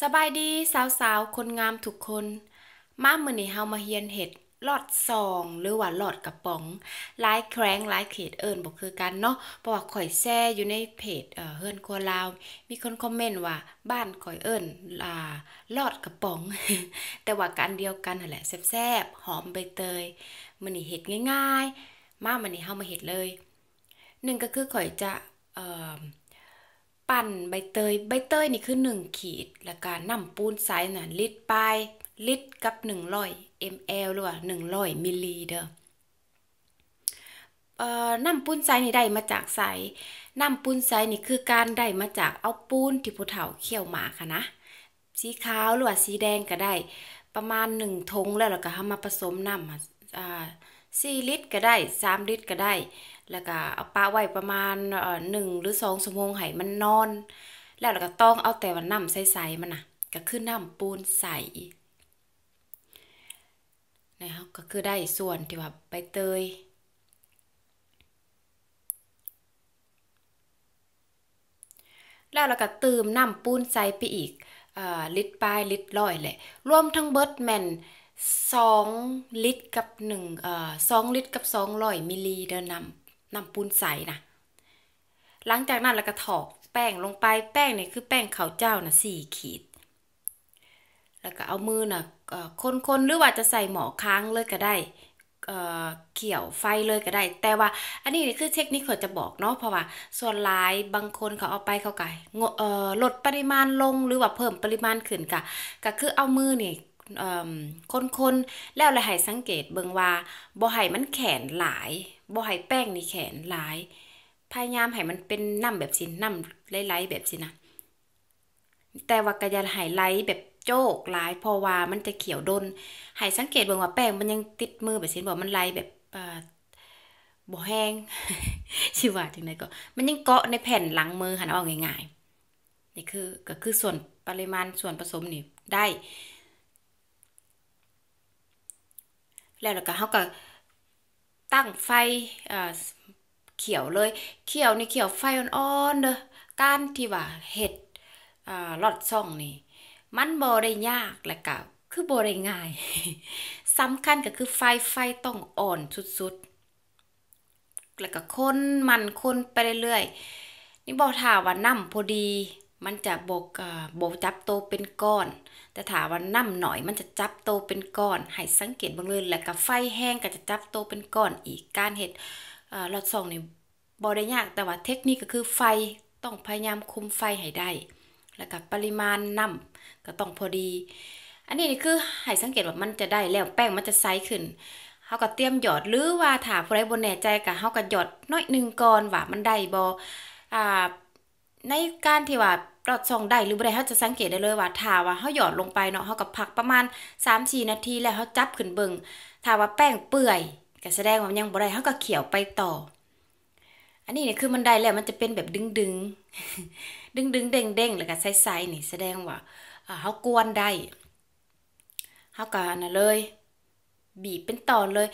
สบายดีสาวๆคนงามทุกคนมามื้อนี้เฮามาเฮียนเห็ดลอดซองหรือว่าลอดกระป๋องหลายแคร้งหลายเขตบ่คือกันเนาะเพราะว่าข่อยแชร์อยู่ในเพจเฮือนครัวลาวมีคนคอมเมนต์ว่าบ้านข่อยอ่าลอดกระป๋องแต่ว่าก็อันเดียวกันนั่นแหละแซ่บๆหอมใบเตยมื้อนี้เฮ็ดง่ายๆมามื้อนี้เฮามาเฮ็ดเลยหนึ่งก็คือข่อยจะเอ่อ ปั่นใบเตยนี่คือ1 ขีดแล้วก็น้ำปูนทรายน่ะลิตรปลายลิตรกับ100 ml หรือว่า100 มิลลิเด้อน้ำปูนทรายนี่ได้มาจากไสน้ำปูนทรายนี่คือการได้มาจากเอาปูนที่ผู้เฒ่าเคี่ยวมาค่ะนะสีขาวหรือว่าสีแดงก็ได้ประมาณ1 ถุงแล้วก็เอามาผสมน้ำ4 ลิตรก็ได้3 ลิตรก็ได้แล้วก็เอาปะไว้ประมาณ1 หรือ 2 ชั่วโมงให้มันนอนแล้วก็ต้องเอาแต่ว่าน้ำใสๆมันน่ะก็คือน้ำปูนใสนะคะก็คือได้ส่วนที่ว่าใบเตยแล้วก็เติมน้ำปูนใสไปอีกลิตรปลายลิตรร้อยแหละรวมทั้งเบิดแม่น2 ลิตรกับ2 ลิตรกับ200 มิลลิเด้อน้ำปูนใสนะหลังจากนั้นแล้วก็ถอกแป้งลงไปแป้งนี่คือแป้งข้าวเจ้าน่ะ4 ขีดแล้วก็เอามือน่ะคนๆหรือว่าจะใส่หม้อค้างเลยก็ได้เอ่อเขี่ยวไฟเลยก็ได้แต่ว่าอันนี้นี่คือเทคนิคเขาจะบอกเนาะเพราะว่าส่วนหลายบางคนเขาเอาไปเขาก็ลดปริมาณลงหรือว่าเพิ่มปริมาณขึ้นก็คือเอามือนี่คนๆแล้วให้สังเกตเบิ่งว่าบ่ให้มันแข็งหลายบ่ให้แป้งนี่แข็งหลายพยายามให้มันเป็นน้ำแบบสิน้ำไหลๆแบบสินะ แต่ว่าก็อย่าให้ไหลแบบโจกหลายเพราะว่ามันจะเขียวดนให้สังเกตเบิ่งว่าแป้งมันยังติดมือแบบสิบ่มันไหลแบบบ่แห้งสิว่าจังไดก็มันยังเกาะในแผ่นหลังมือหั่นเอาง่ายๆนี่คือก็คือส่วนปริมาณส่วนผสมนี่ได้แล้วก็เฮาก็ตั้งไฟเอ่อเขียวเลยเขียวนี่เขียวไฟอ่อนๆเด้อการที่ว่าเฮ็ดลอดช่องนี่ มันบ่ได้ยากและก็คือบ่ได้ง่ายสำคัญก็คือไฟต้องอ่อนสุดๆแล้วก็คนไปเรื่อยๆนี่บอกถ้าว่าน้ำพอดีมันจะบ่จับโตเป็นก้อนแต่ถ้าว่าน้ำหน่อยมันจะจับโตเป็นก้อนให้สังเกตเบิ่งเลยแล้วก็ไฟแห้งก็จะจับโตเป็นก้อนอีกการเฮ็ดลอดช่องนี่บ่ได้ยากแต่ว่าเทคนิคก็คือไฟต้องพยายามคุมไฟให้ได้แล้วก็ปริมาณน้ำ ก็ต้องพอดีอันนี้นี่คือให้สังเกตว่ามันจะได้แล้วแป้งมันจะใสขึ้นเฮาก็เตรียมหยอดหรือว่าถ้าผู้ใดบ่แน่ใจก็เฮาก็หยอดน้อยหนึ่งก่อนว่ามันได้บ่อ่าในการที่ว่าเราส่องได้หรือบ่ได้เฮาจะสังเกตได้เลยว่าถ้าว่าเฮาหยอดลงไปเนาะเฮาก็พักประมาณ3-4 นาทีแล้วเฮาจับขึ้นเบิ่งถ้าว่าแป้งเปื่อยก็แสดงว่ามันยังบ่ได้เฮาก็เคี่ยวไปต่ออันนี้นี่คือมันได้แล้วมันจะเป็นแบบดึงๆดึงๆเด้งๆแล้วก็ใสๆนี่แสดงว่าเฮากวนได้ เฮาก็อันน่ะเลยบีบเป็นตอนเลย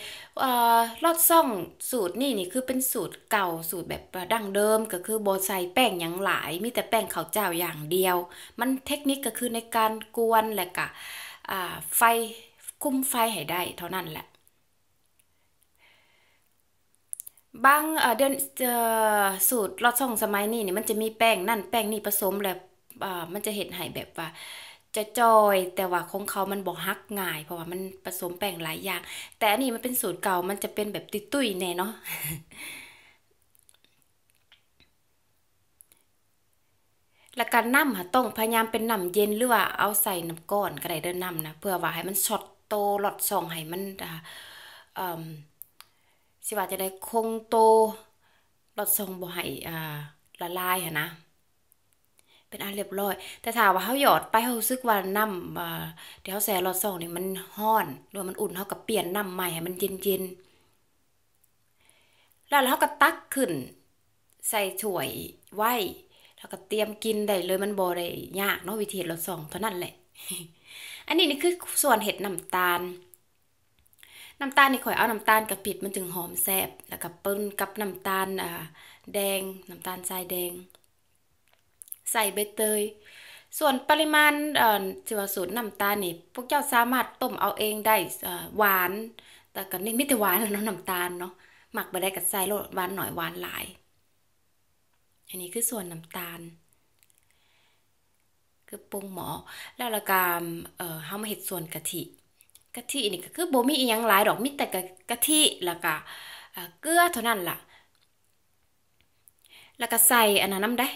ลอดช่องสูตรนี่คือเป็นสูตรเก่าสูตรแบบดั้งเดิมก็คือบ่ใส่แป้งหยังหลายมีแต่แป้งข้าวเจ้าอย่างเดียวมันเทคนิคก็คือในการกวนและก็ไฟคุมไฟให้ได้เท่านั้นแหละบางเดือนสูตรลอดช่องสมัยนี้นี่มันจะมีแป้งนั่นแป้งนี่ผสมแล้วมันจะเฮ็ดให้แบบว่าจะจอยแต่ว่าของเขามันบ่ฮักง่ายเพราะว่ามันผสมแป้งหลายอย่างแต่อันนี้มันเป็นสูตรเก่ามันจะเป็นแบบตุ้ยๆแน่เนาะแล้วก็น้ำค่ะต้องพยายามเป็นน้ำเย็นหรือว่าเอาใส่น้ำก้อนก็ได้เด้อน้ำนะเพื่อว่าให้มันช็อตโตหลอดส่องให้มันเอ่อสิว่าจะได้คงโตหลอดส่องบ่ให้ละลายหันนะ เป็นอันเรียบร้อยแต่ถ้าว่าเขาหยอดไปเขารู้สึกว่าน้ำที่เขาแช่รอดช่องนี่มันร้อนหรือว่ามันอุ่นเขาก็เปลี่ยนน้ำใหม่ให้มันเย็นๆแล้วเขาก็ตักขึ้นใส่ถ้วยไว้แล้วก็เตรียมกินได้เลยมันบ่ได้ยากเนาะวิธีเฮ็ดรอดช่องเท่านั้นแหละอันนี้นี่คือส่วนเฮ็ดน้ำตาลนี่ข่อยเอาน้ำตาลกับปิดมันจึงหอมแซ่บแล้วก็ปนกับน้ำตาลแดงน้ำตาลทรายแดง ใส่ใบเตย ส่วนปริมาณที่ว่าสูตรน้ำตาลนี่พวกเจ้าสามารถต้มเอาเองได้หวานแต่ก็นี่มีแต่หวานแล้วเนาะน้ำตาลเนาะหมักไปได้กับใส่โลดหวานหน่อยหวานหลายอันนี้คือส่วนน้ำตาลคือปรุงหมอแล้วละก็เฮามาเฮ็ดส่วนกะทินี่ก็คือบ่มีอีหยังหลายดอกมีแต่กะทิแล้วก็เกลือเท่านั้นล่ะแล้วก็ใส่อันนั้นนำได้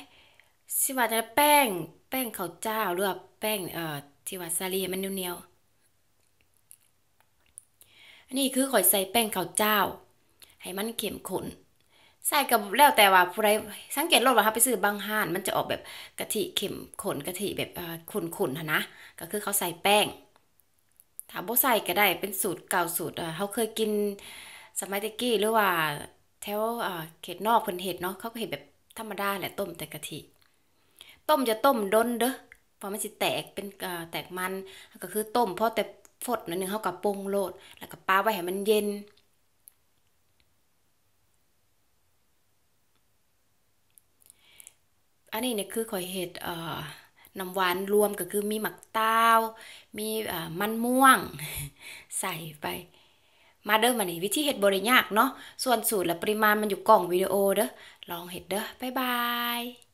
สิว่าจะแป้งข้าวเจ้าหรือว่าแป้งที่ว่าสาลีให้มันเหนียวๆอันนี้คือข้อยใส่แป้งข้าวเจ้าให้มันเข้มข้นใส่กับแล้วแต่ว่าผู้ใดสังเกตโลดว่าเราไปซื้อบางห้านมันจะออกแบบกะทิเข้มข้นกะทิแบบข้นๆหั่นนะก็คือเขาใส่แป้ง ถ้าบ่ใส่ก็ได้เป็นสูตรเก่าสูตรเขาเคยกินสมัยตะกี้หรือว่าแถวเขตนอกเพิ่นเฮ็ดเนาะเขาก็เฮ็ดแบบธรรมดาแหละต้มแต่กะทิต้มจะต้มดนเด้อเพราะมันสิแตกเป็นแตกมันก็คือต้มพอแต่ฟดหน่อยหนึงเขาก็ปรุงโลดแล้วก็ปาไว้ให้มันเย็นอันนี้เนี่ยคือข้อยเฮ็ดน้ำหวานรวมก็คือมีหมักตาวมีมันม่วงใส่ไป มาเด้อมานี่วิธีเฮ็ดบ่ได้ยากเนาะส่วนสูตรและปริมาณมันอยู่กล่องวิดีโอเด้อลองเฮ็ดเด้อบ๊ายบาย